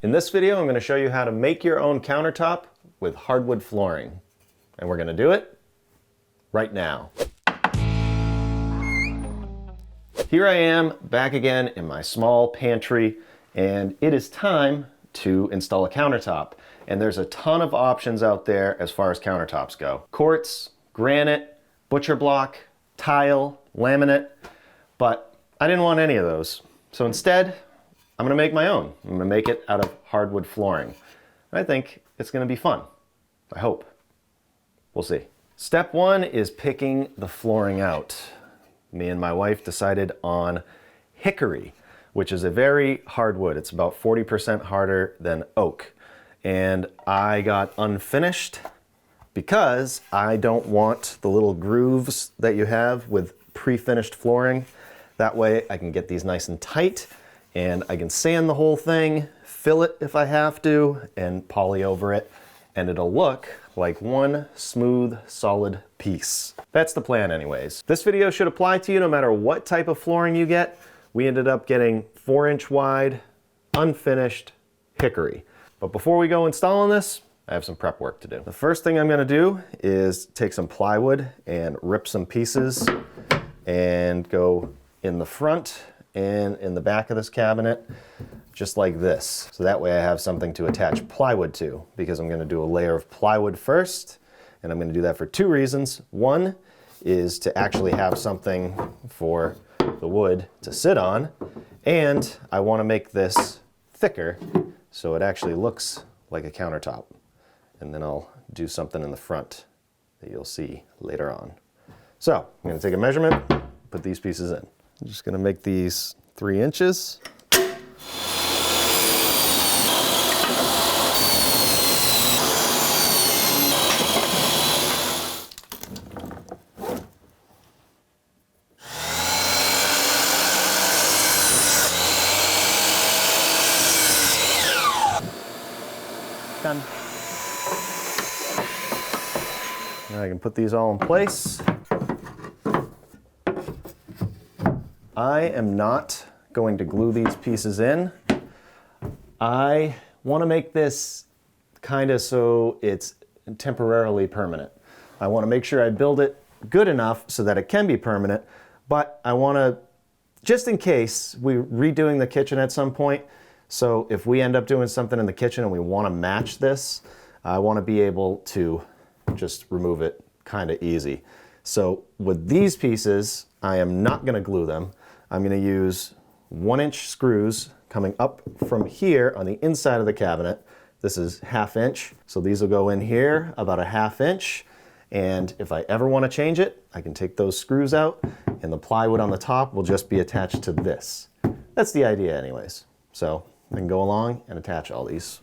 In this video, I'm going to show you how to make your own countertop with hardwood flooring. And we're going to do it right now. Here I am back again in my small pantry, and it is time to install a countertop. And there's a ton of options out there as far as countertops go. Quartz, granite, butcher block, tile, laminate, but I didn't want any of those. So instead, I'm gonna make my own. I'm gonna make it out of hardwood flooring. I think it's gonna be fun. I hope. We'll see. Step one is picking the flooring out. Me and my wife decided on hickory, which is a very hard wood. It's about 40% harder than oak. And I got unfinished because I don't want the little grooves that you have with pre-finished flooring. That way I can get these nice and tight, and I can sand the whole thing, fill it if I have to, and poly over it, and it'll look like one smooth, solid piece. That's the plan anyways. This video should apply to you no matter what type of flooring you get. We ended up getting 4-inch wide, unfinished hickory. But before we go installing this, I have some prep work to do. The first thing I'm gonna do is take some plywood and rip some pieces and go in the front and in the back of this cabinet, just like this. So that way I have something to attach plywood to, because I'm gonna do a layer of plywood first, and I'm gonna do that for two reasons. One is to actually have something for the wood to sit on, and I wanna make this thicker so it actually looks like a countertop. And then I'll do something in the front that you'll see later on. So I'm gonna take a measurement, put these pieces in. I'm just gonna make these 3 inches. Done. Now I can put these all in place. I am not going to glue these pieces in. I want to make this kind of so it's temporarily permanent. I want to make sure I build it good enough so that it can be permanent, but I want to, just in case we're redoing the kitchen at some point, so if we end up doing something in the kitchen and we want to match this, I want to be able to just remove it kind of easy. So with these pieces, I am not going to glue them. I'm going to use 1-inch screws coming up from here on the inside of the cabinet. This is 1/2 inch, so these will go in here about 1/2 inch. And if I ever want to change it, I can take those screws out, and the plywood on the top will just be attached to this. That's the idea anyways. So I can go along and attach all these.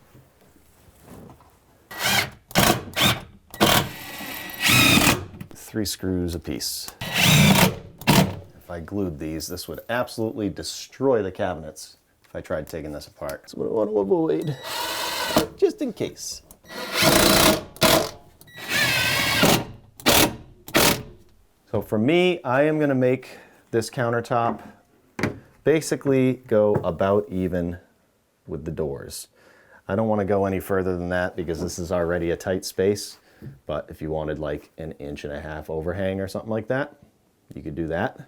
Three screws a piece. If I glued these, this would absolutely destroy the cabinets if I tried taking this apart. That's what I want to avoid, just in case. So for me, I am going to make this countertop basically go about even with the doors. I don't want to go any further than that because this is already a tight space, but if you wanted like 1.5 inch overhang or something like that, you could do that.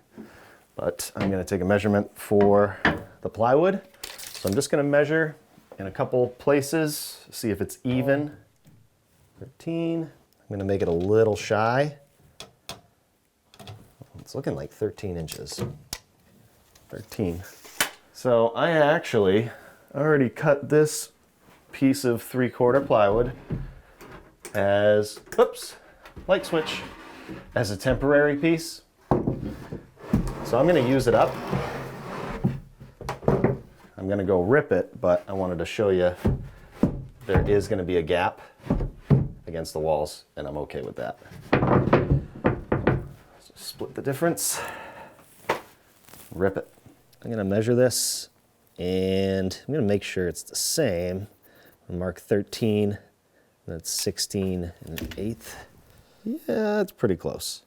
But I'm going to take a measurement for the plywood. So I'm just going to measure in a couple places, see if it's even. 13. I'm going to make it a little shy. It's looking like 13 inches. 13. So I actually already cut this piece of 3/4 plywood as, oops, light switch, as a temporary piece. So I'm going to use it up. I'm going to go rip it, but I wanted to show you there is going to be a gap against the walls, and I'm okay with that. So split the difference, rip it. I'm going to measure this, and I'm going to make sure it's the same. I'll mark 13, that's 16 1/8. Yeah, that's pretty close.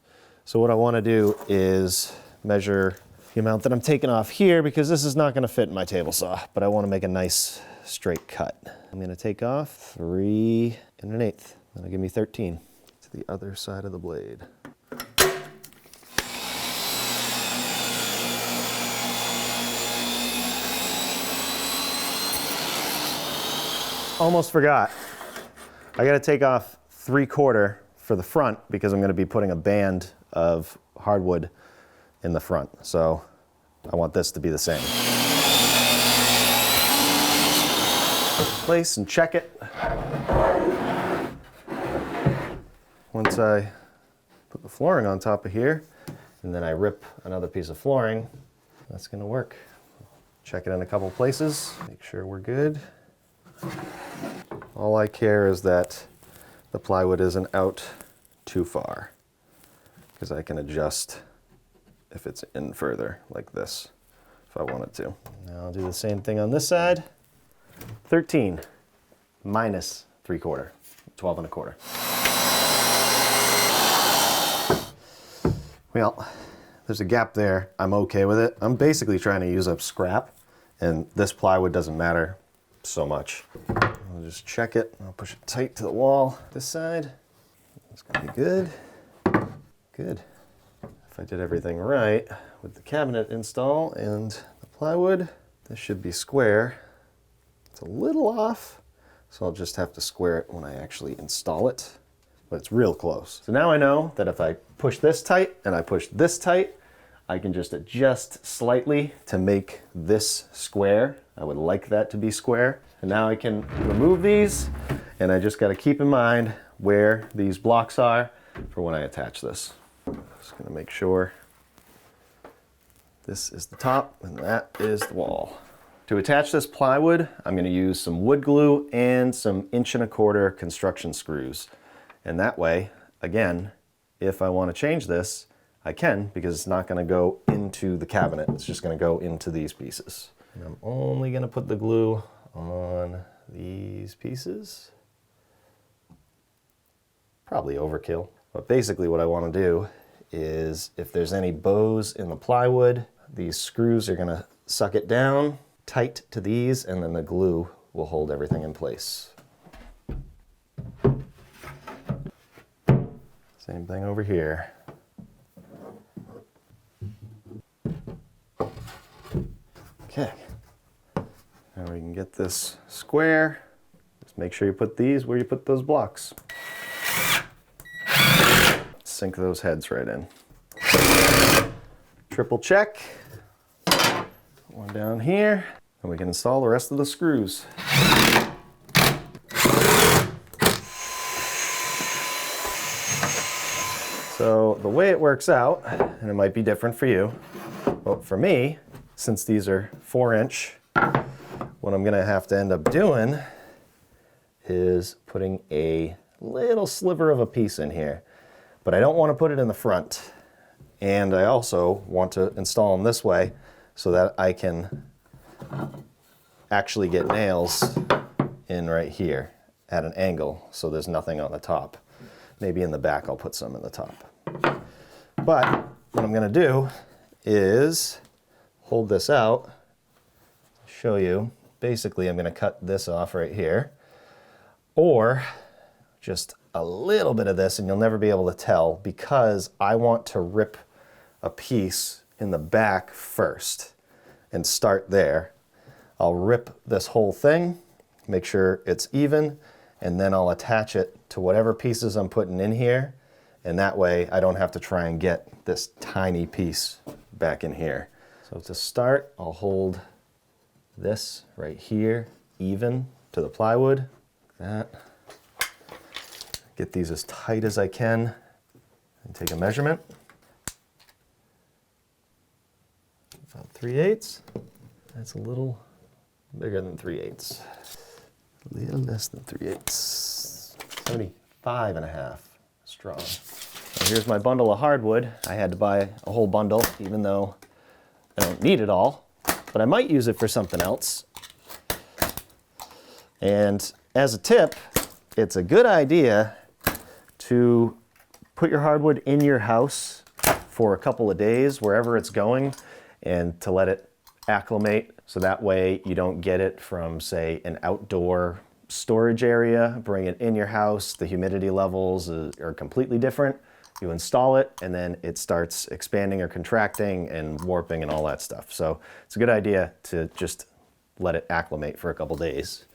So what I want to do is measure the amount that I'm taking off here, because this is not going to fit in my table saw, but I want to make a nice straight cut. I'm going to take off 3 1/8. That'll give me 13. To the other side of the blade. Almost forgot. I got to take off 3/4 for the front because I'm going to be putting a band of hardwood in the front. So I want this to be the same. Place and check it. Once I put the flooring on top of here and then I rip another piece of flooring, that's going to work. Check it in a couple places, make sure we're good. All I care is that the plywood isn't out too far, because I can adjust if it's in further like this if I wanted to. Now I'll do the same thing on this side. 13 minus 3/4, 12 1/4. Well, there's a gap there. I'm okay with it. I'm basically trying to use up scrap, and this plywood doesn't matter so much. I'll just check it. I'll push it tight to the wall. This side, it's gonna be good. Good. If I did everything right with the cabinet install and the plywood, this should be square. It's a little off, so I'll just have to square it when I actually install it, but it's real close. So now I know that if I push this tight and I push this tight, I can just adjust slightly to make this square. I would like that to be square. And now I can remove these, and I just got to keep in mind where these blocks are for when I attach this. Just gonna make sure this is the top and that is the wall. To attach this plywood, I'm gonna use some wood glue and some 1¼ construction screws. And that way, again, if I want to change this, I can, because it's not gonna go into the cabinet. It's just gonna go into these pieces. And I'm only gonna put the glue on these pieces. Probably overkill. But basically what I want to do is, if there's any bows in the plywood, these screws are going to suck it down tight to these, and then the glue will hold everything in place. Same thing over here. Okay. Now we can get this square. Just make sure you put these where you put those blocks. Sink those heads right in. Triple check. One down here, and we can install the rest of the screws. So the way it works out, and it might be different for you, but for me, since these are 4-inch, what I'm gonna have to end up doing is putting a little sliver of a piece in here. But I don't want to put it in the front. And I also want to install them this way so that I can actually get nails in right here at an angle, so there's nothing on the top. Maybe in the back I'll put some in the top. But what I'm going to do is hold this out, show you. Basically I'm going to cut this off right here, or just a little bit of this, and you'll never be able to tell, because I want to rip a piece in the back first and start there. I'll rip this whole thing, make sure it's even, and then I'll attach it to whatever pieces I'm putting in here, and that way I don't have to try and get this tiny piece back in here. So to start, I'll hold this right here even to the plywood, like that. Get these as tight as I can and take a measurement. About 3/8. That's a little bigger than 3/8. A little less than 3/8. 75.5 strong. Now here's my bundle of hardwood. I had to buy a whole bundle, even though I don't need it all, but I might use it for something else. And as a tip, it's a good idea to put your hardwood in your house for a couple of days, wherever it's going, and to let it acclimate So that way you don't get it from, say, an outdoor storage area, bring it in your house, the humidity levels are completely different. You install it and then it starts expanding or contracting and warping and all that stuff. So it's a good idea to just let it acclimate for a couple days.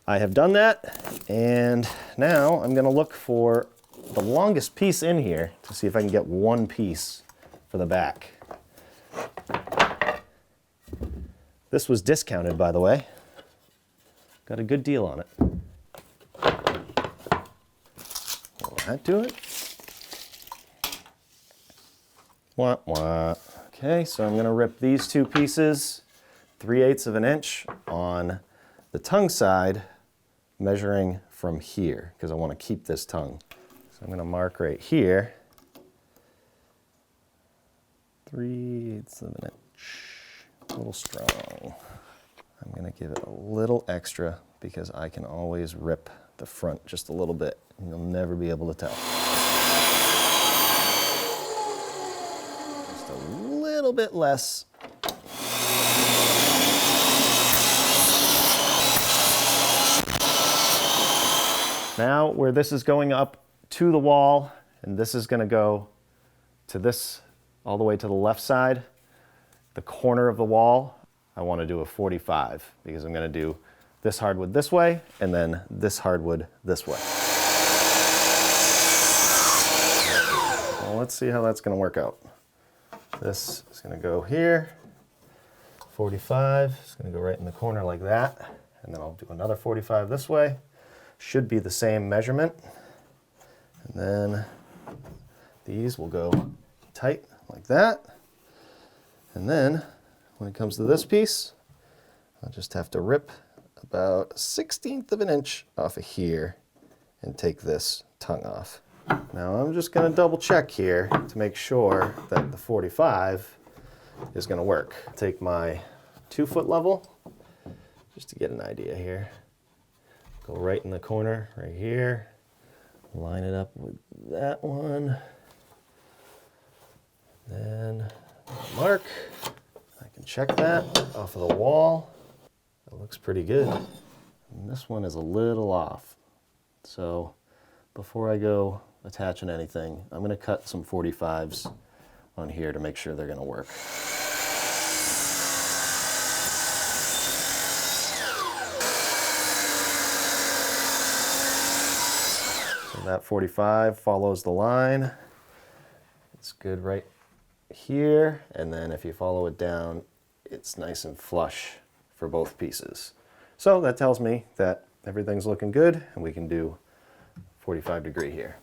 I have done that, and now I'm gonna look for the longest piece in here to see if I can get one piece for the back. This was discounted, by the way. Got a good deal on it. Will that do it? Wah, wah. Okay, so I'm gonna rip these two pieces 3/8 of an inch on the tongue side, measuring from here, because I wanna keep this tongue. So I'm gonna mark right here, 3/8 of an inch. A little strong. I'm gonna give it a little extra because I can always rip the front just a little bit and you'll never be able to tell. Just a little bit less. Now where this is going up to the wall and this is gonna go to this all the way to the left side, the corner of the wall, I want to do a 45 because I'm going to do this hardwood this way and then this hardwood this way. Well, let's see how that's going to work out. This is going to go here, 45, it's going to go right in the corner like that, and then I'll do another 45 this way. Should be the same measurement. And then these will go tight like that. And then when it comes to this piece, I'll just have to rip about 1/16 of an inch off of here and take this tongue off. Now I'm just gonna double check here to make sure that the 45 is gonna work. Take my 2-foot level, just to get an idea here. Go right in the corner, right here. Line it up with that one. Then mark. I can check that off of the wall. That looks pretty good. And this one is a little off. So before I go attaching anything, I'm going to cut some 45s on here to make sure they're going to work. So that 45 follows the line. It's good right here, and then if you follow it down, it's nice and flush for both pieces. So that tells me that everything's looking good and we can do 45-degree here.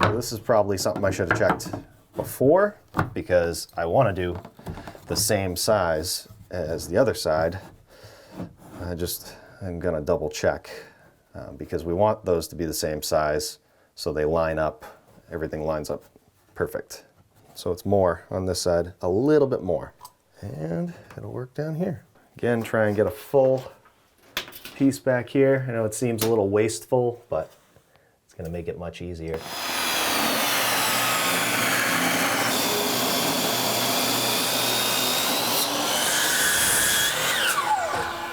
So this is probably something I should have checked before because I want to do the same size as the other side. I'm gonna double check because we want those to be the same size so they line up, everything lines up perfect. So it's more on this side, a little bit more. And it'll work down here. Again, try and get a full piece back here. I know it seems a little wasteful, but it's gonna make it much easier.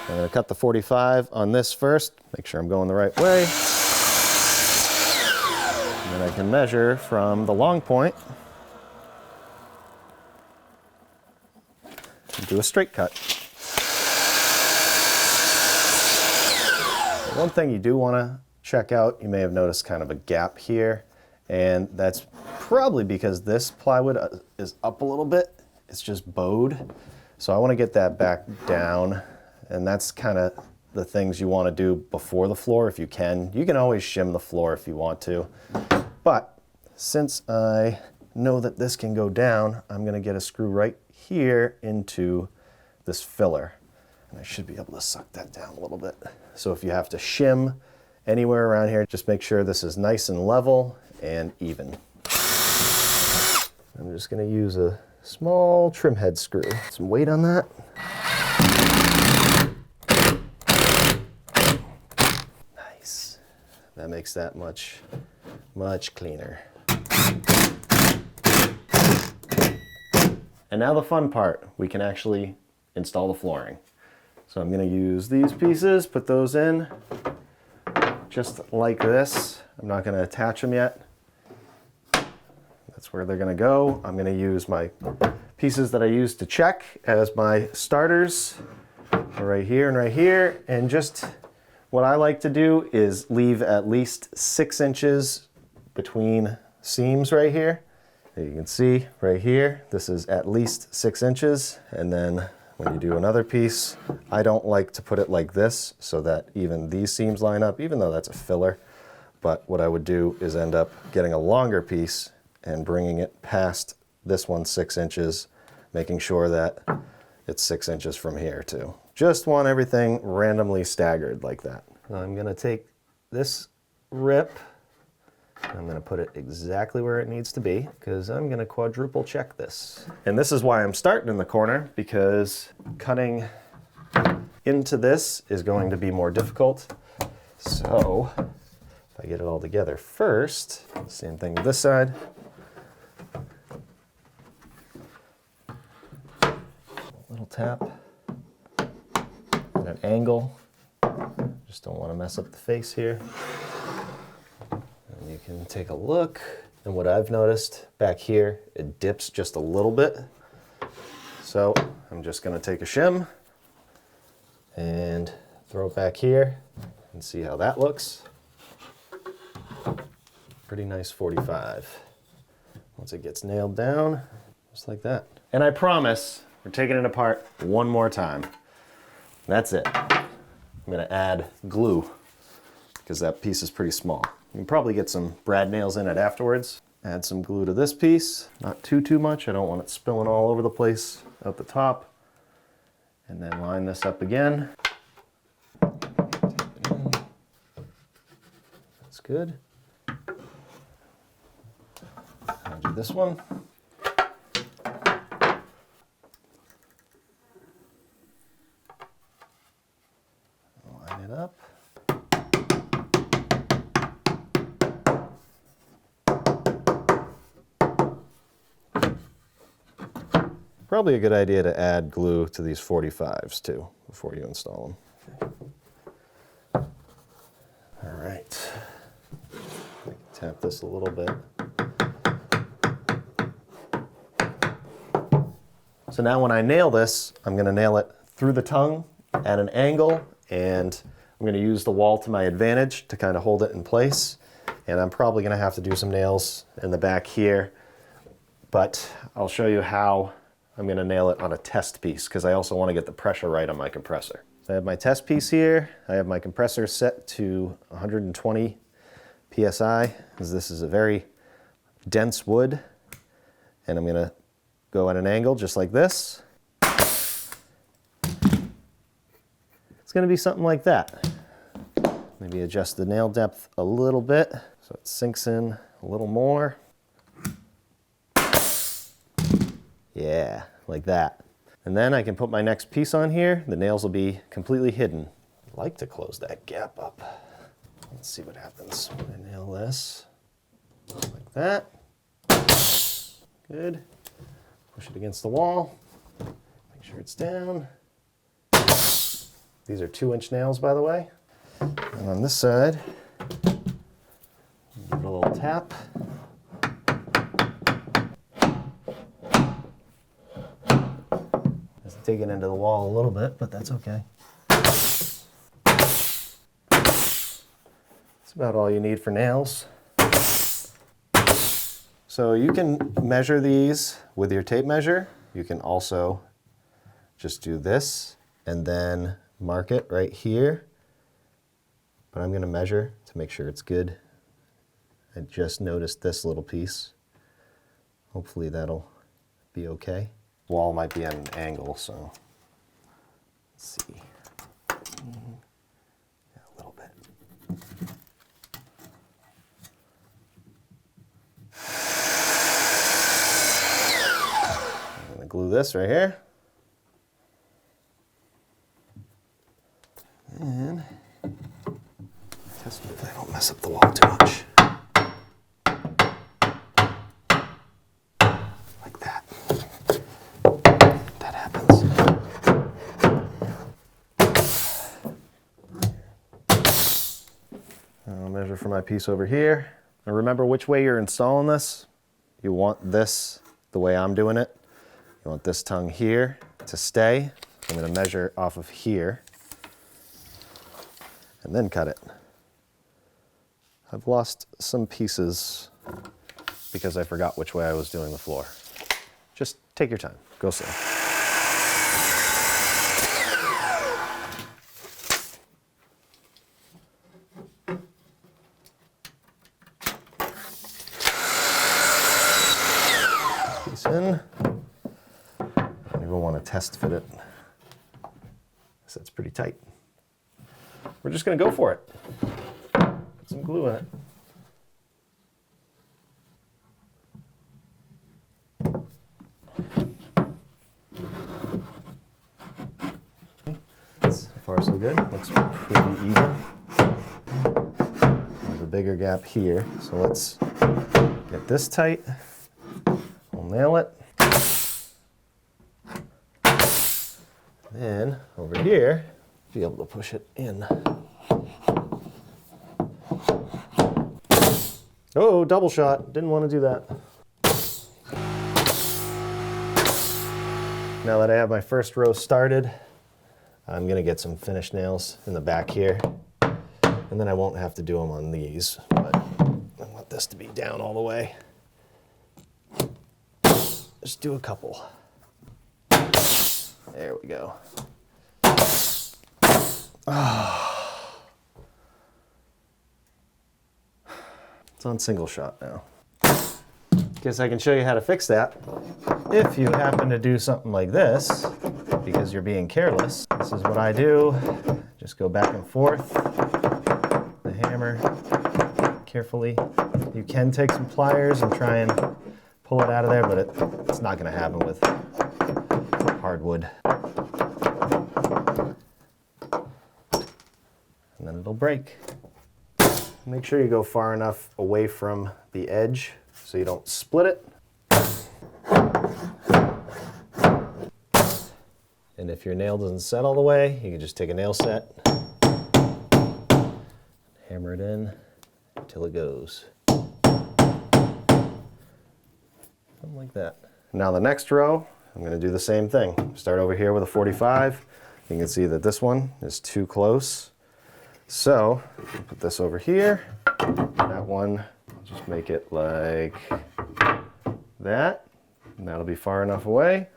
I'm gonna cut the 45 on this first, make sure I'm going the right way. And then I can measure from the long point and do a straight cut. One thing you do want to check out, you may have noticed kind of a gap here, and that's probably because this plywood is up a little bit. It's just bowed. So I want to get that back down, and that's kind of the things you want to do before the floor if you can. You can always shim the floor if you want to, but since I know that this can go down, I'm going to get a screw right here into this filler. And I should be able to suck that down a little bit. So if you have to shim anywhere around here, just make sure this is nice and level and even. I'm just going to use a small trim head screw. Some weight on that. Nice. That makes that much cleaner. And now the fun part, we can actually install the flooring. So I'm going to use these pieces, put those in just like this. I'm not going to attach them yet. That's where they're going to go. I'm going to use my pieces that I used to check as my starters right here and right here. And just what I like to do is leave at least 6 inches between seams right here. You can see right here, this is at least 6 inches. And then when you do another piece, I don't like to put it like this so that even these seams line up, even though that's a filler. But what I would do is end up getting a longer piece and bringing it past this one 6 inches, making sure that it's 6 inches from here too. Just want everything randomly staggered like that. I'm gonna take this rip, I'm gonna put it exactly where it needs to be because I'm gonna quadruple check this. And this is why I'm starting in the corner, because cutting into this is going to be more difficult. So if I get it all together first, same thing with this side. Little tap at an angle. Just don't want to mess up the face here. And you can take a look. And what I've noticed back here, it dips just a little bit. So I'm just going to take a shim and throw it back here and see how that looks. Pretty nice 45. Once it gets nailed down, just like that. And I promise we're taking it apart one more time. That's it. I'm gonna add glue because that piece is pretty small. You can probably get some brad nails in it afterwards. Add some glue to this piece, not too much. I don't want it spilling all over the place out the top. And then line this up again. That's good. I'll do this one. Line it up. Probably a good idea to add glue to these 45s too before you install them. Okay. All right. Tap this a little bit. So now when I nail this, I'm going to nail it through the tongue at an angle, and I'm going to use the wall to my advantage to kind of hold it in place. And I'm probably going to have to do some nails in the back here, but I'll show you how I'm going to nail it on a test piece because I also want to get the pressure right on my compressor. So I have my test piece here. I have my compressor set to 120 PSI because this is a very dense wood, and I'm going to go at an angle just like this. It's going to be something like that. Maybe adjust the nail depth a little bit so it sinks in a little more. Yeah, like that. And then I can put my next piece on here. The nails will be completely hidden. I like to close that gap up. Let's see what happens when I nail this. Like that. Good. Push it against the wall. Make sure it's down. These are 2-inch nails, by the way. And on this side, give it a little tap. Just digging into the wall a little bit, but that's okay. That's about all you need for nails. So you can measure these with your tape measure. You can also just do this and then mark it right here. But I'm going to measure to make sure it's good. I just noticed this little piece. Hopefully that'll be okay. Wall might be at an angle, so let's see. Yeah, a little bit. I'm going to glue this right here. And test it if I don't mess up the wall too much. Like that. That happens. I'll measure for my piece over here. And remember which way you're installing this. You want this the way I'm doing it. You want this tongue here to stay. I'm going to measure off of here and then cut it. I've lost some pieces because I forgot which way I was doing the floor. Just take your time, go slow. Piece in. I don't even want to test fit it. That's pretty tight. We're just going to go for it. Put some glue in it. So far so good. Looks pretty even. There's a bigger gap here, so let's get this tight. We'll nail it. Then over here, be able to push it in. Oh, double shot. Didn't want to do that. Now that I have my first row started, I'm going to get some finish nails in the back here. And then I won't have to do them on these, but I want this to be down all the way. Just do a couple. There we go. Oh. It's on single shot now. Guess I can show you how to fix that. If you happen to do something like this, because you're being careless, this is what I do. Just go back and forth, the hammer, carefully. You can take some pliers and try and pull it out of there, but it's not going to happen with hardwood. And then it'll break. Make sure you go far enough away from the edge so you don't split it. And if your nail doesn't set all the way, you can just take a nail set, hammer it in until it goes. Something like that. Now the next row, I'm going to do the same thing. Start over here with a 45. You can see that this one is too close. So, put this over here. That one, just make it like that. And that'll be far enough away.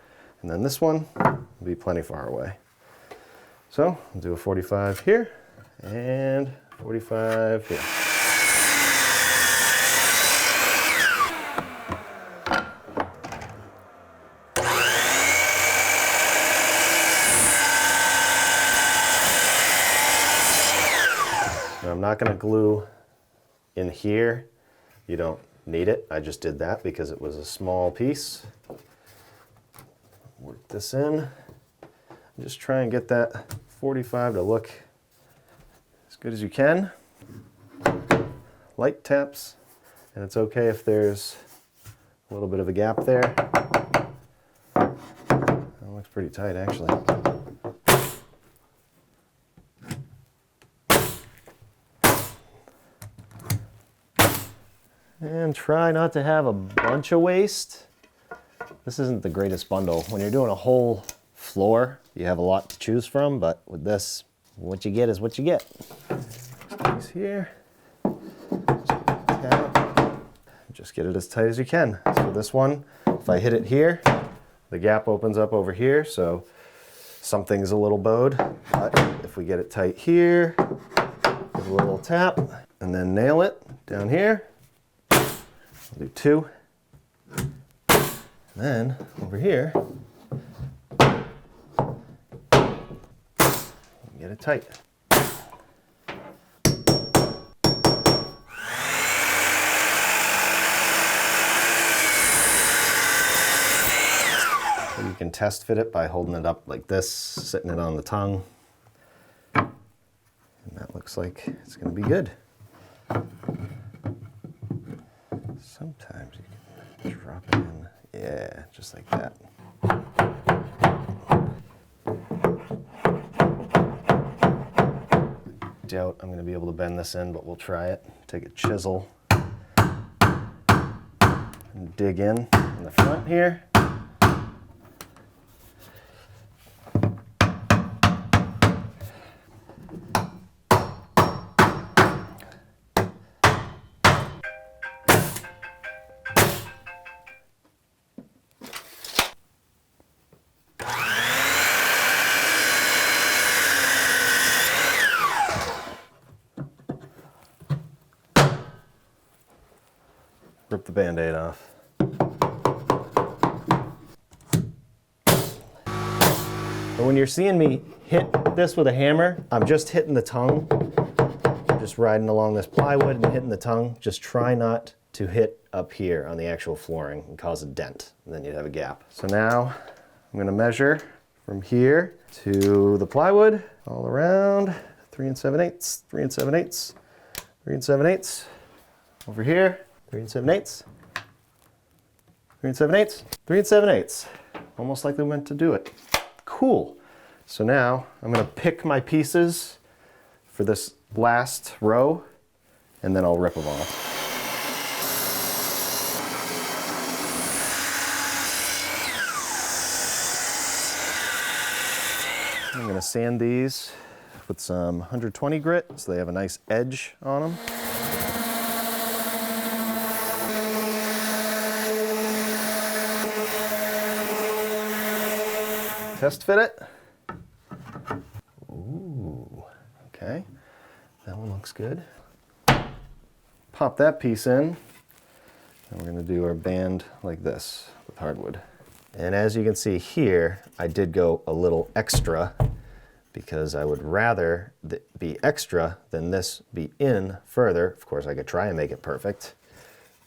And then this one will be plenty far away. So, I'll do a 45 here and 45 here. Now, I'm not going to glue in here. You don't need it. I just did that because it was a small piece. Work this in. Just try and get that 45 to look as good as you can. Light taps, and it's okay if there's a little bit of a gap there. That looks pretty tight, actually. And try not to have a bunch of waste. This isn't the greatest bundle. When you're doing a whole floor, you have a lot to choose from, but with this, what you get is what you get. Piece here. Just get it as tight as you can. So this one, if I hit it here, the gap opens up over here, so something's a little bowed. But if we get it tight here, give a little tap, and then nail it down here. I'll do two. And then over here, get it tight. So you can test fit it by holding it up like this, sitting it on the tongue. And that looks like it's going to be good. Sometimes you can drop it in. Yeah, just like that. doubt I'm gonna be able to bend this in, but we'll try it. Take a chisel and dig in the front here. Rip the Band-Aid off. But when you're seeing me hit this with a hammer, I'm just hitting the tongue. I'm just riding along this plywood and hitting the tongue. Just try not to hit up here on the actual flooring and cause a dent, and then you'd have a gap. So now I'm gonna measure from here to the plywood all around, 3 7/8, 3 7/8, 3 7/8. Over here, 3 7/8, 3 7/8, 3 7/8. Almost like we meant to do it. Cool. So now I'm gonna pick my pieces for this last row, and then I'll rip them off. I'm gonna sand these with some 120 grit so they have a nice edge on them. Test fit it. Ooh, okay. That one looks good. Pop that piece in, and we're gonna do our band like this with hardwood. And as you can see here, I did go a little extra because I would rather be extra than this be in further. Of course, I could try and make it perfect,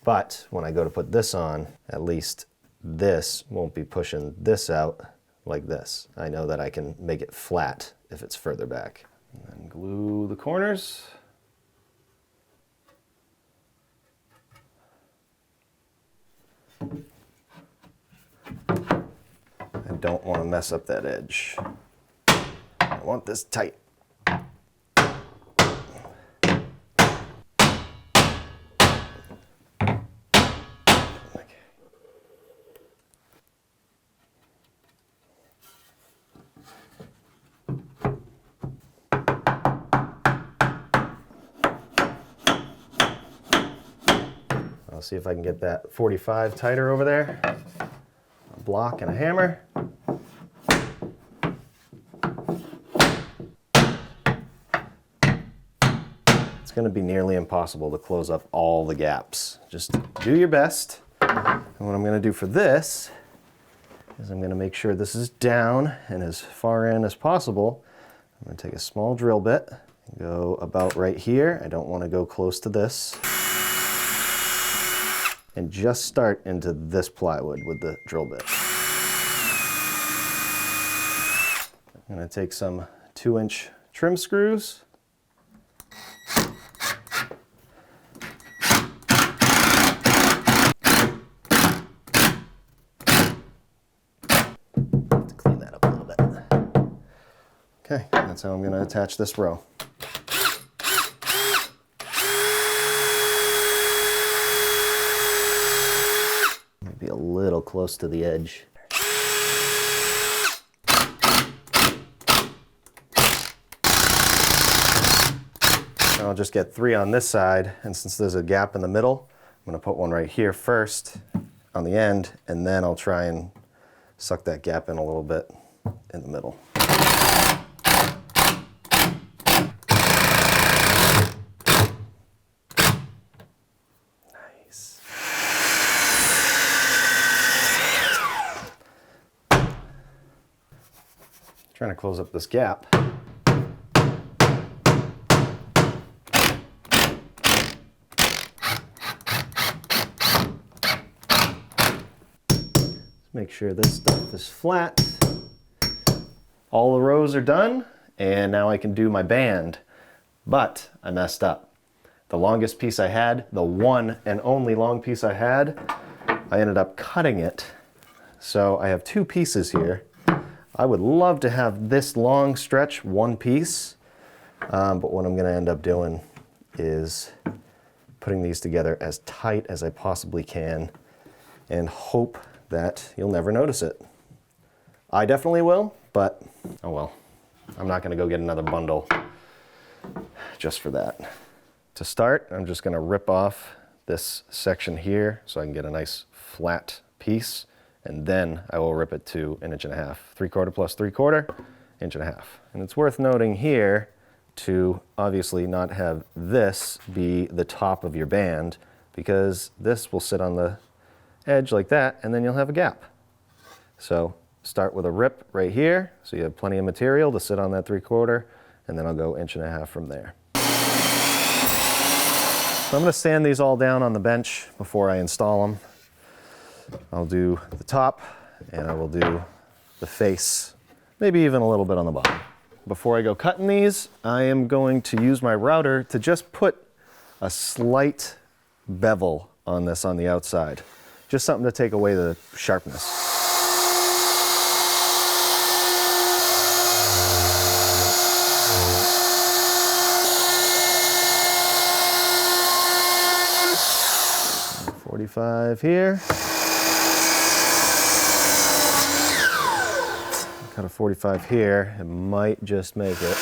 but when I go to put this on, at least this won't be pushing this out like this. I know that I can make it flat if it's further back. And then glue the corners. I don't want to mess up that edge. I want this tight. I'll see if I can get that 45 tighter over there. A block and a hammer. It's going to be nearly impossible to close up all the gaps. Just do your best. And what I'm going to do for this is I'm going to make sure this is down and as far in as possible. I'm going to take a small drill bit and go about right here. I don't want to go close to this. And just start into this plywood with the drill bit. I'm going to take some 2-inch trim screws. To clean that up a little bit. Okay, that's how I'm going to attach this row. Maybe a little close to the edge. I'll just get 3 on this side, and since there's a gap in the middle, I'm going to put one right here first on the end, and then I'll try and suck that gap in a little bit in the middle. Nice. Trying to close up this gap. Make sure this stuff is flat. All the rows are done, and now I can do my band. But I messed up. The longest piece I had, the one and only long piece I had, I ended up cutting it. So I have 2 pieces here. I would love to have this long stretch one piece, But what I'm going to end up doing is putting these together as tight as I possibly can and hope that you'll never notice it. I definitely will, but oh well. I'm not going to go get another bundle just for that. To start, I'm just going to rip off this section here so I can get a nice flat piece, and then I will rip it to 1.5 inches, 3/4 plus 3/4, 1.5 inches. And it's worth noting here to obviously not have this be the top of your band, because this will sit on the edge like that, and then you'll have a gap. So start with a rip right here, so you have plenty of material to sit on that 3/4, and then I'll go 1.5 inches from there. So I'm going to sand these all down on the bench before I install them. I'll do the top, and I will do the face, maybe even a little bit on the bottom. Before I go cutting these, I am going to use my router to just put a slight bevel on this on the outside. Just something to take away the sharpness. .45 here. Cut a 45 here, it might just make it.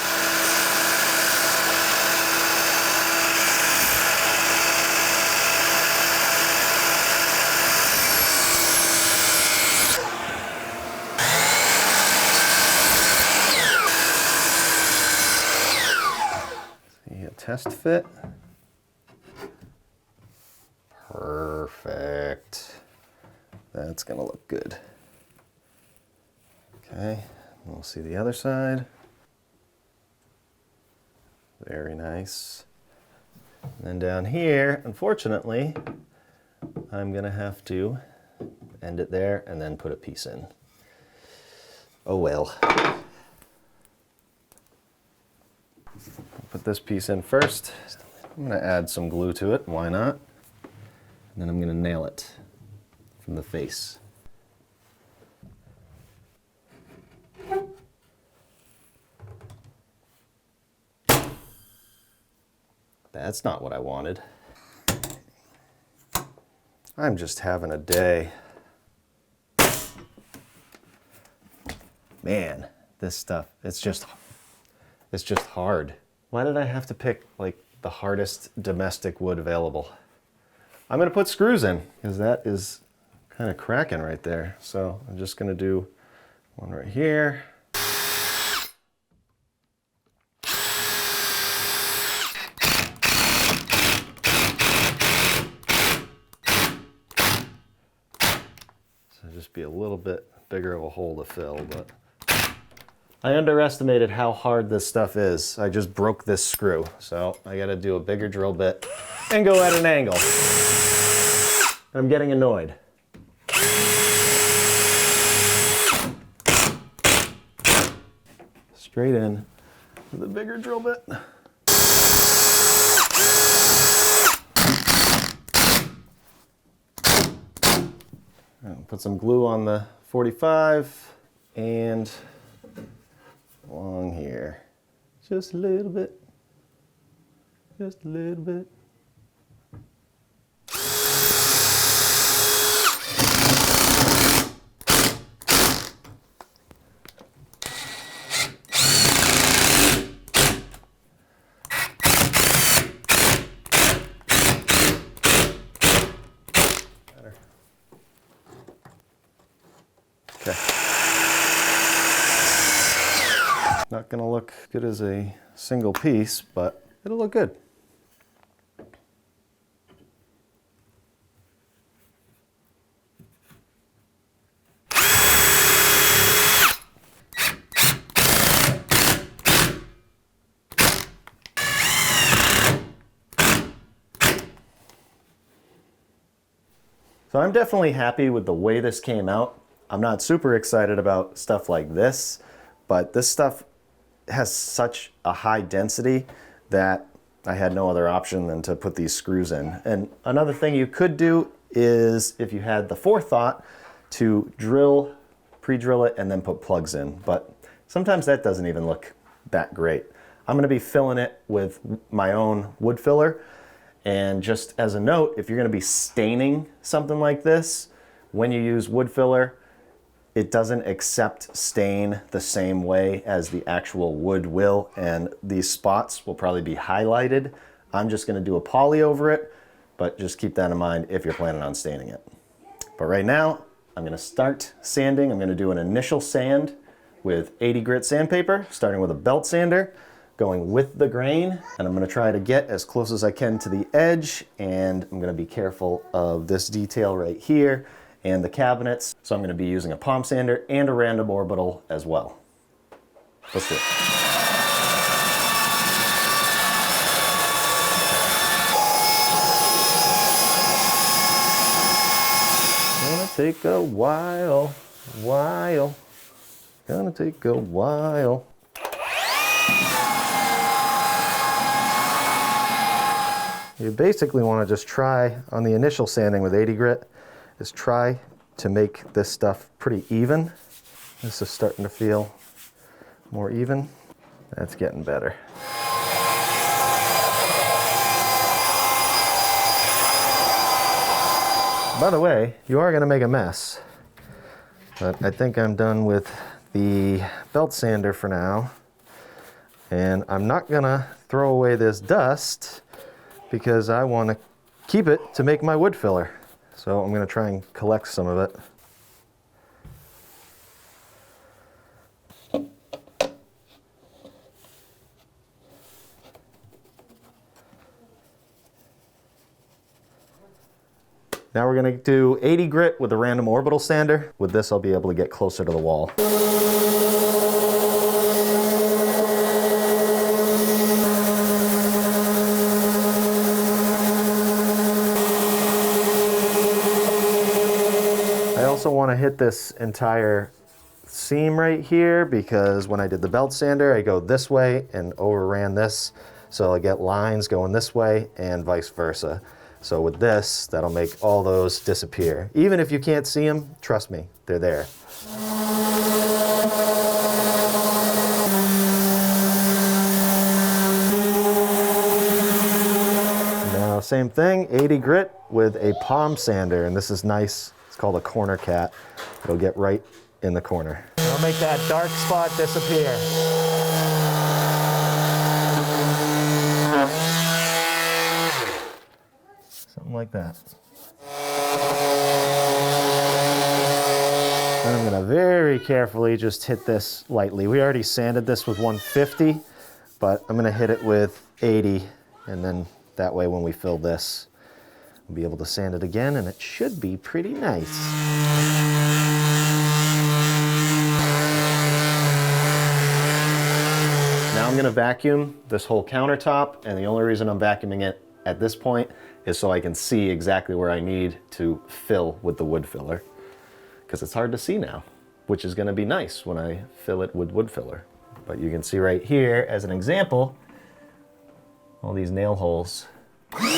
See a test fit. Perfect. That's gonna look good. Okay, we'll see the other side. Very nice. And then down here, unfortunately, I'm gonna have to end it there and then put a piece in. Oh well. Put this piece in first. I'm gonna add some glue to it, why not? And then I'm gonna nail it from the face. That's not what I wanted. I'm just having a day. Man, this stuff, it's just hard. Why did I have to pick like the hardest domestic wood available? I'm gonna put screws in because that is kind of cracking right there. So I'm just gonna do one right here. Just be a little bit bigger of a hole to fill, but I underestimated how hard this stuff is. I just broke this screw, so I gotta do a bigger drill bit and go at an angle. I'm getting annoyed. Straight in with a bigger drill bit. Put some glue on the 45 and along here. Just a little bit. Just a little bit. Okay. Not gonna look good as a single piece, but it'll look good. So I'm definitely happy with the way this came out. I'm not super excited about stuff like this, but this stuff has such a high density that I had no other option than to put these screws in. And another thing you could do is, if you had the forethought, to drill, pre-drill it, and then put plugs in. But sometimes that doesn't even look that great. I'm gonna be filling it with my own wood filler. And just as a note, if you're gonna be staining something like this, when you use wood filler, it doesn't accept stain the same way as the actual wood will, and these spots will probably be highlighted. I'm just gonna do a poly over it, but just keep that in mind if you're planning on staining it. But right now, I'm gonna start sanding. I'm gonna do an initial sand with 80 grit sandpaper, starting with a belt sander, going with the grain, and I'm gonna try to get as close as I can to the edge, and I'm gonna be careful of this detail right here and the cabinets. So I'm gonna be using a palm sander and a random orbital as well. Let's do it. Gonna take a while. Gonna take a while. You basically want to just try on the initial sanding with 80 grit, is try to make this stuff pretty even. This is starting to feel more even. That's getting better. By the way, you are going to make a mess, but I think I'm done with the belt sander for now. And I'm not going to throw away this dust because I want to keep it to make my wood filler. So I'm going to try and collect some of it. Now we're going to do 80 grit with a random orbital sander. With this, I'll be able to get closer to the wall. I also want to hit this entire seam right here because when I did the belt sander, I go this way and overran this. So I get lines going this way and vice versa. So with this, that'll make all those disappear. Even if you can't see them, trust me, they're there. Now, same thing, 80 grit with a palm sander, and this is nice. It's called a corner cat. It'll get right in the corner. It'll make that dark spot disappear. Something like that. And I'm gonna very carefully just hit this lightly. We already sanded this with 150, but I'm gonna hit it with 80, and then that way when we fill this, we'll be able to sand it again, and it should be pretty nice. Now I'm gonna vacuum this whole countertop, and the only reason I'm vacuuming it at this point is so I can see exactly where I need to fill with the wood filler, because it's hard to see now, which is gonna be nice when I fill it with wood filler. But you can see right here, as an example, all these nail holes. Now you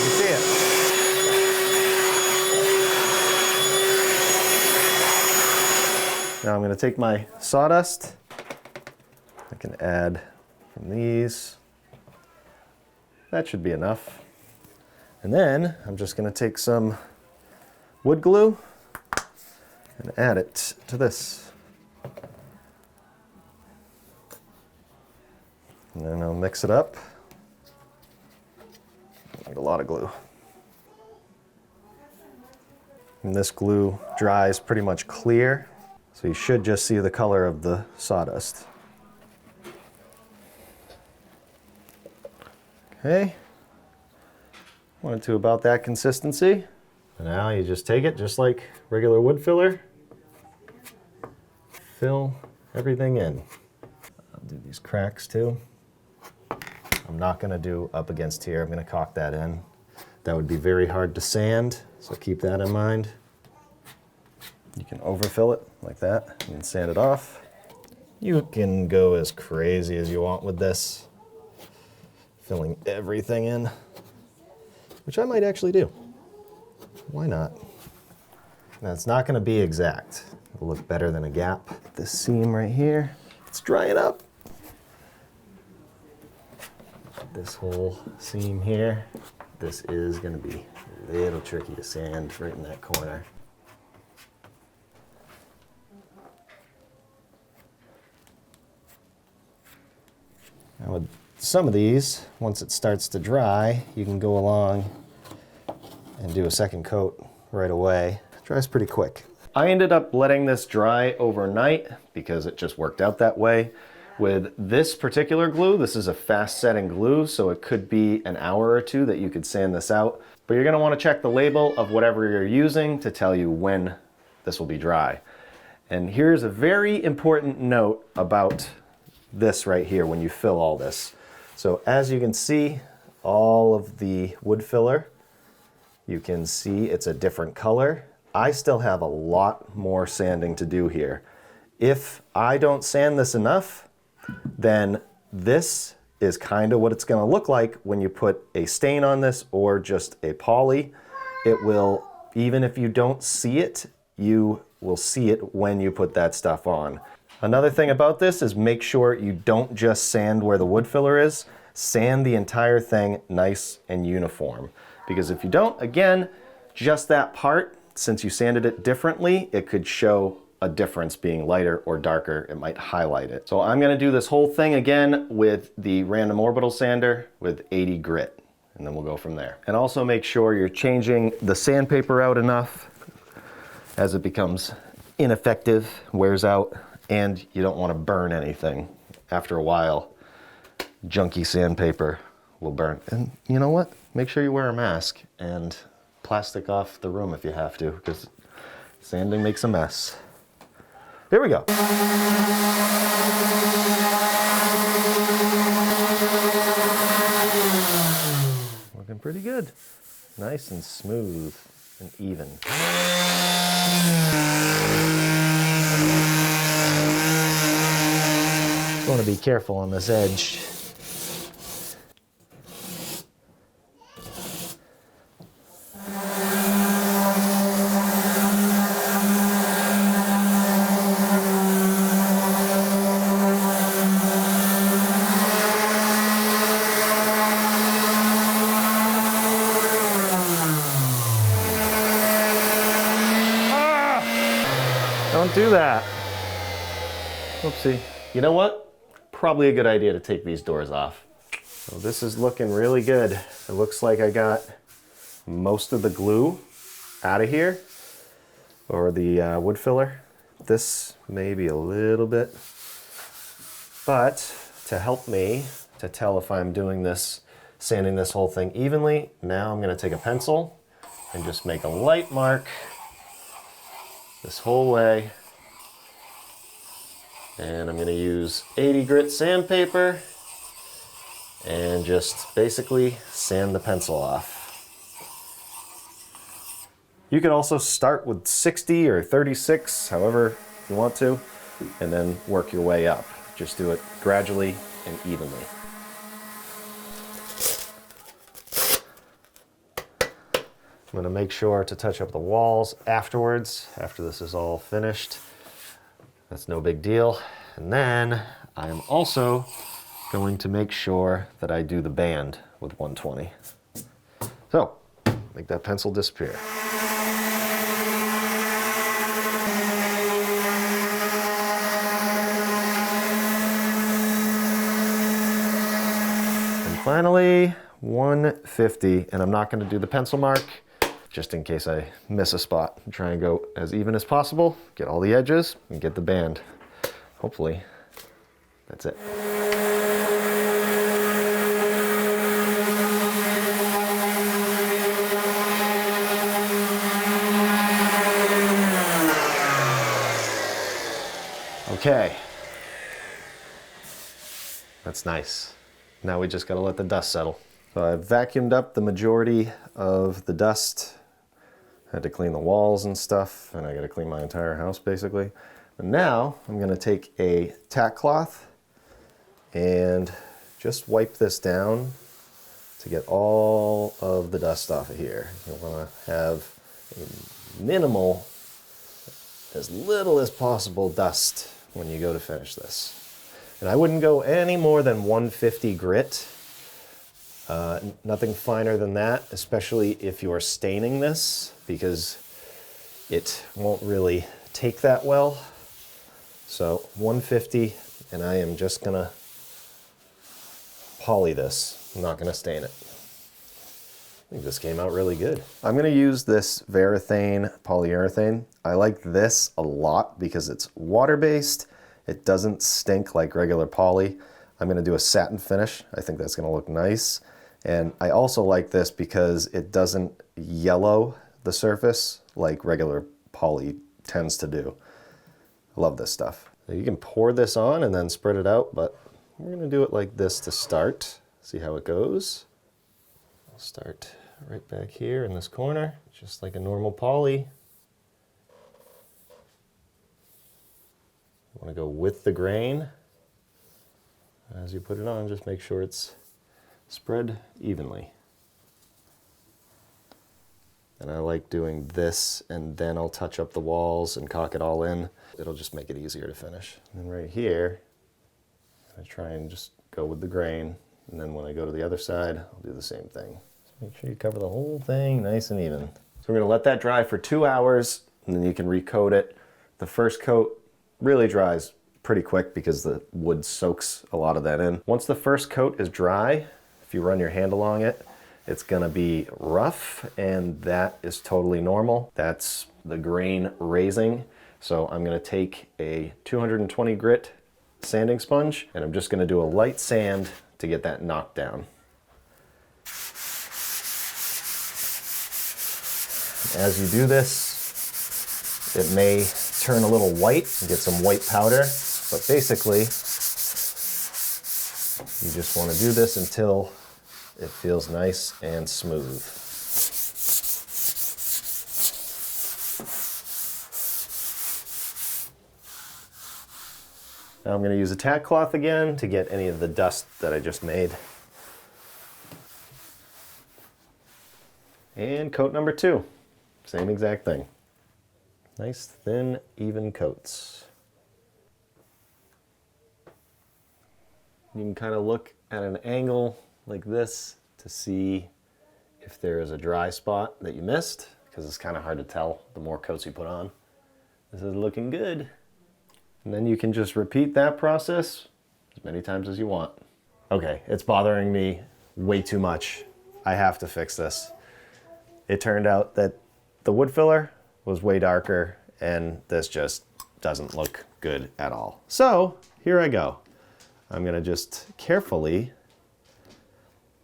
can see it. Now I'm gonna take my sawdust. I can add from these. That should be enough. And then I'm just going to take some wood glue and add it to this. And then I'll mix it up. I need a lot of glue. And this glue dries pretty much clear, so you should just see the color of the sawdust. Okay, 1 or 2 about that consistency. And now you just take it just like regular wood filler. Fill everything in. I'll do these cracks too. I'm not gonna do up against here. I'm gonna caulk that in. That would be very hard to sand, so keep that in mind. You can overfill it like that and sand it off. You can go as crazy as you want with this, filling everything in, which I might actually do. Why not? Now, it's not going to be exact. It'll look better than a gap. This seam right here, let's dry it up. This whole seam here, this is gonna be a little tricky to sand right in that corner. Now with some of these, once it starts to dry, you can go along and do a second coat right away. It dries pretty quick. I ended up letting this dry overnight because it just worked out that way. With this particular glue, this is a fast setting glue, so it could be an hour or two that you could sand this out. But you're gonna wanna check the label of whatever you're using to tell you when this will be dry. And here's a very important note about this right here when you fill all this. So as you can see, all of the wood filler, you can see it's a different color. I still have a lot more sanding to do here. If I don't sand this enough, then this is kind of what it's going to look like when you put a stain on this or just a poly. It will, even if you don't see it, you will see it when you put that stuff on. Another thing about this is make sure you don't just sand where the wood filler is, sand the entire thing nice and uniform. Because if you don't, again, just that part, since you sanded it differently, it could show a difference being lighter or darker. It might highlight it. So I'm gonna do this whole thing again with the random orbital sander with 80 grit, and then we'll go from there. And also make sure you're changing the sandpaper out enough as it becomes ineffective, wears out, and you don't wanna burn anything. After a while, junky sandpaper will burn. And you know what? Make sure you wear a mask and plastic off the room if you have to, because sanding makes a mess. Here we go. Looking pretty good. Nice and smooth and even. Want to be careful on this edge. Don't do that. Oopsie. You know what? Probably a good idea to take these doors off. So this is looking really good. It looks like I got most of the glue out of here, or the wood filler. This may be a little bit, but to help me to tell if I'm doing this, sanding this whole thing evenly, now I'm gonna take a pencil and just make a light mark this whole way. And I'm going to use 80 grit sandpaper and just basically sand the pencil off. You can also start with 60 or 36, however you want to, and then work your way up. Just do it gradually and evenly. I'm going to make sure to touch up the walls afterwards, after this is all finished. That's no big deal. And then I am also going to make sure that I do the band with 120. So, make that pencil disappear. And finally, 150, and I'm not going to do the pencil mark, just in case I miss a spot. Try and go as even as possible, get all the edges, and get the band. Hopefully, that's it. Okay. That's nice. Now we just gotta let the dust settle. So I've vacuumed up the majority of the dust. Had to clean the walls and stuff, and I gotta clean my entire house basically. And now I'm gonna take a tack cloth and just wipe this down to get all of the dust off of here. You'll wanna have a minimal as little as possible dust when you go to finish this. And I wouldn't go any more than 150 grit. Nothing finer than that, especially if you're staining this, because it won't really take that well. So 150, and I am just gonna poly this. I'm not gonna stain it. I think this came out really good. I'm gonna use this Varathane polyurethane. I like this a lot because it's water-based. It doesn't stink like regular poly. I'm gonna do a satin finish. I think that's gonna look nice. And I also like this because it doesn't yellow the surface like regular poly tends to do. I love this stuff. You can pour this on and then spread it out, but we're gonna do it like this to start. See how it goes. I'll start right back here in this corner, just like a normal poly. You want to go with the grain. As you put it on, just make sure it's spread evenly. And I like doing this, and then I'll touch up the walls and caulk it all in. It'll just make it easier to finish. And then right here, I try and just go with the grain, and then when I go to the other side, I'll do the same thing. So make sure you cover the whole thing nice and even. So we're gonna let that dry for 2 hours, and then you can recoat it. The first coat really dries pretty quick because the wood soaks a lot of that in. Once the first coat is dry, if you run your hand along it, it's gonna be rough, and that is totally normal. That's the grain raising. So I'm gonna take a 220 grit sanding sponge, and I'm just gonna do a light sand to get that knocked down. As you do this, it may turn a little white and get some white powder, but basically, you just wanna do this until it feels nice and smooth. Now I'm going to use a tack cloth again to get any of the dust that I just made. And coat number 2, same exact thing. Nice, thin, even coats. You can kind of look at an angle like this to see if there is a dry spot that you missed, because it's kind of hard to tell the more coats you put on. This is looking good. And then you can just repeat that process as many times as you want. Okay, it's bothering me way too much. I have to fix this. It turned out that the wood filler was way darker, and this just doesn't look good at all. So here I go. I'm gonna just carefully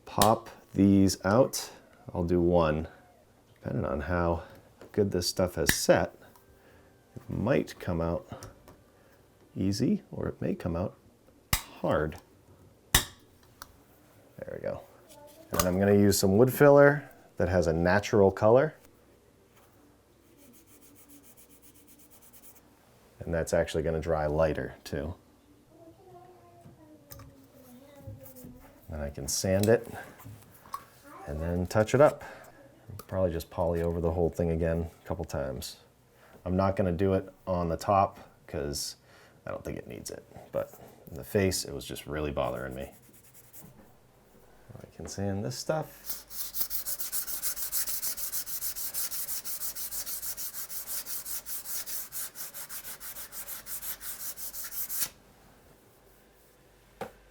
pop these out. I'll do one. Depending on how good this stuff has set, it might come out easy, or it may come out hard. There we go. And I'm going to use some wood filler that has a natural color. And that's actually going to dry lighter too. And I can sand it and then touch it up. Probably just poly over the whole thing again a couple times. I'm not going to do it on the top because I don't think it needs it, but in the face, it was just really bothering me. I can sand this stuff.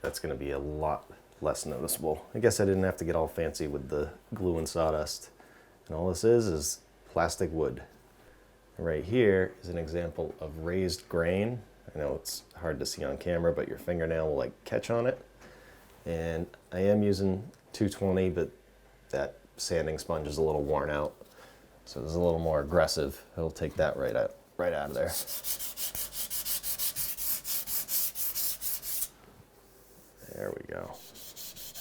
That's going to be a lot less noticeable. I guess I didn't have to get all fancy with the glue and sawdust. And all this is plastic wood. And right here is an example of raised grain. I know it's hard to see on camera, but your fingernail will like catch on it. And I am using 220, but that sanding sponge is a little worn out. So it's a little more aggressive. It'll take that right out of there. There we go.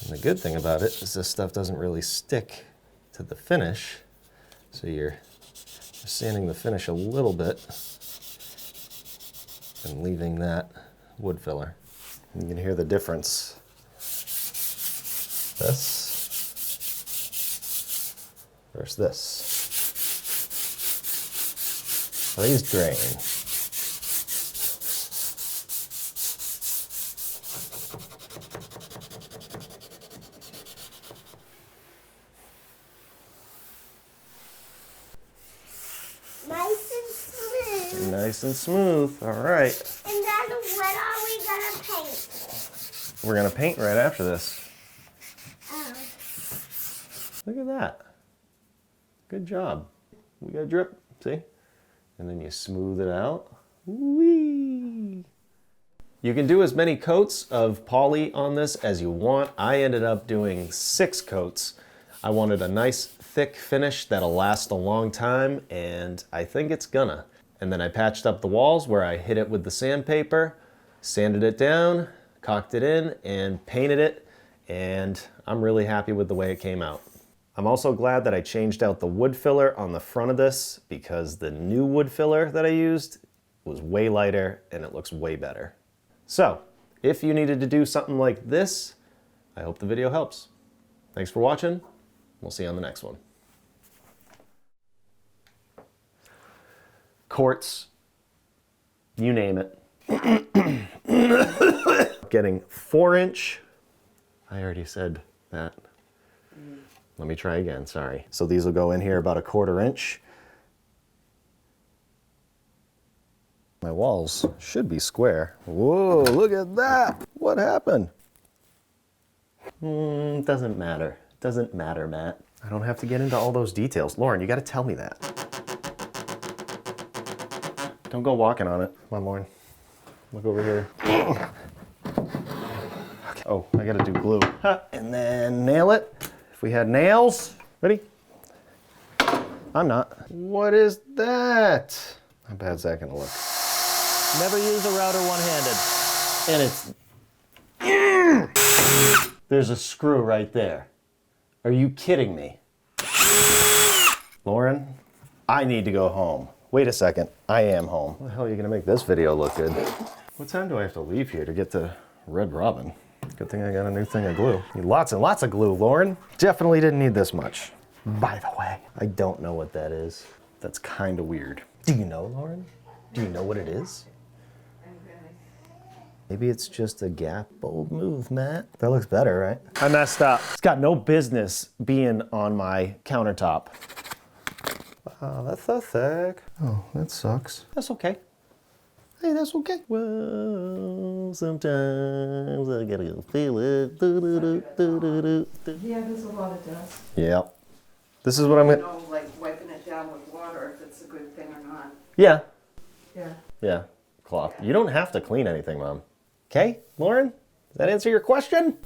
And the good thing about it is this stuff doesn't really stick to the finish. So you're sanding the finish a little bit and leaving that wood filler. You can hear the difference. This versus this. Please drain. Nice and smooth. Nice and smooth. All right. And then what are we gonna paint? We're gonna paint right after this. Oh. Look at that. Good job. We got drip, see? And then you smooth it out. Whee! You can do as many coats of poly on this as you want. I ended up doing 6 coats. I wanted a nice thick finish that'll last a long time, and I think it's gonna. And then I patched up the walls where I hit it with the sandpaper, sanded it down, caulked it in, and painted it, and I'm really happy with the way it came out. I'm also glad that I changed out the wood filler on the front of this because the new wood filler that I used was way lighter and it looks way better. So, if you needed to do something like this, I hope the video helps. Thanks for watching. We'll see you on the next one. Quartz, you name it. Getting 4-inch. I already said that. Let me try again, sorry. So these will go in here about 1/4 inch. My walls should be square. Whoa, look at that. What happened? Doesn't matter. Doesn't matter, Matt. I don't have to get into all those details. Lauren, you gotta tell me that. Don't go walking on it. Come on, Lauren. Look over here. Okay. Oh, I gotta do glue. And then nail it. If we had nails. Ready? I'm not. What is that? How bad's that gonna look? Never use a router one-handed. And it's... There's a screw right there. Are you kidding me? Lauren, I need to go home. Wait a second, I am home. How the hell are you gonna make this video look good? What time do I have to leave here to get to Red Robin? Good thing I got a new thing of glue. Need lots and lots of glue, Lauren. Definitely didn't need this much. By the way, I don't know what that is. That's kind of weird. Do you know, Lauren? Do you know what it is? Maybe it's just a gap. Bold move, Matt. That looks better, right? I messed up. It's got no business being on my countertop. Wow, that's so thick. Oh, that sucks. That's okay. Hey, that's okay. Well, sometimes I gotta go feel it. Yeah, there's a lot of dust. Yep. This is what I'm I gonna... don't know, like wiping it down with water, if it's a good thing or not. Yeah. Yeah. Yeah. Cloth. You don't have to clean anything, Mom. Okay, Lauren? Does that answer your question?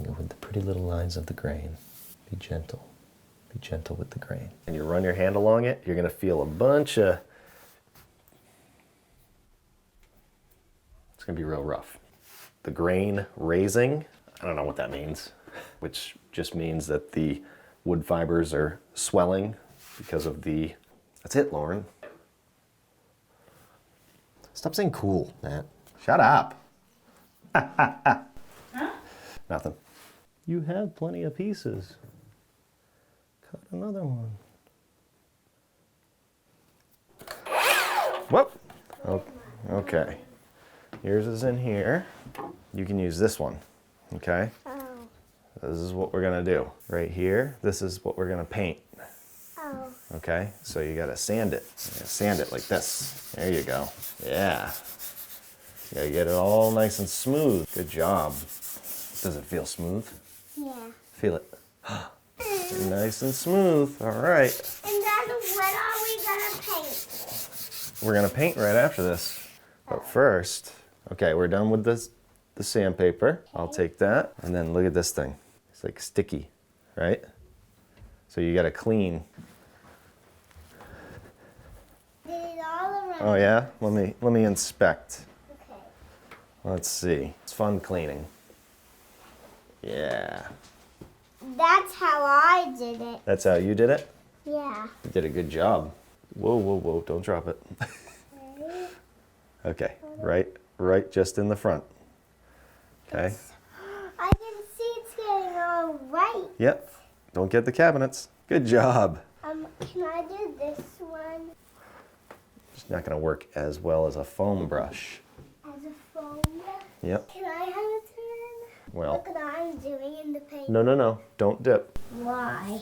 Go with the pretty little lines of the grain. Be gentle. Be gentle with the grain. And you run your hand along it, you're gonna feel a bunch of... It's gonna be real rough. The grain raising, I don't know what that means, which just means that the wood fibers are swelling because of the... That's it, Lauren. Stop saying cool, Matt. Shut up. Huh? Nothing. You have plenty of pieces. Cut another one. Whoop. Okay. Yours is in here. You can use this one, okay? Oh. This is what we're gonna do. Right here, this is what we're gonna paint. Oh. Okay, so you gotta sand it. You gotta sand it like this. There you go. Yeah. You gotta get it all nice and smooth. Good job. Does it feel smooth? Yeah. Feel it. Nice and smooth. All right. And then what are we gonna paint? We're gonna paint right after this. But first, okay, we're done with this, the sandpaper. I'll take that. And then look at this thing. It's like sticky, right? So you gotta clean. Did it all around. Oh yeah? Let me inspect. Okay. Let's see. It's fun cleaning. Yeah. That's how I did it. That's how you did it? Yeah. You did a good job. Whoa, whoa, whoa, don't drop it. Ready? Okay, right just in the front. Okay. I can see it's getting all right. Yep. Don't get the cabinets. Good job. Can I do this one? Not gonna work as well as a foam brush. As a foam. Yep. Can I have a turn? Well, Look what I'm doing in the paint. no, don't dip. Why?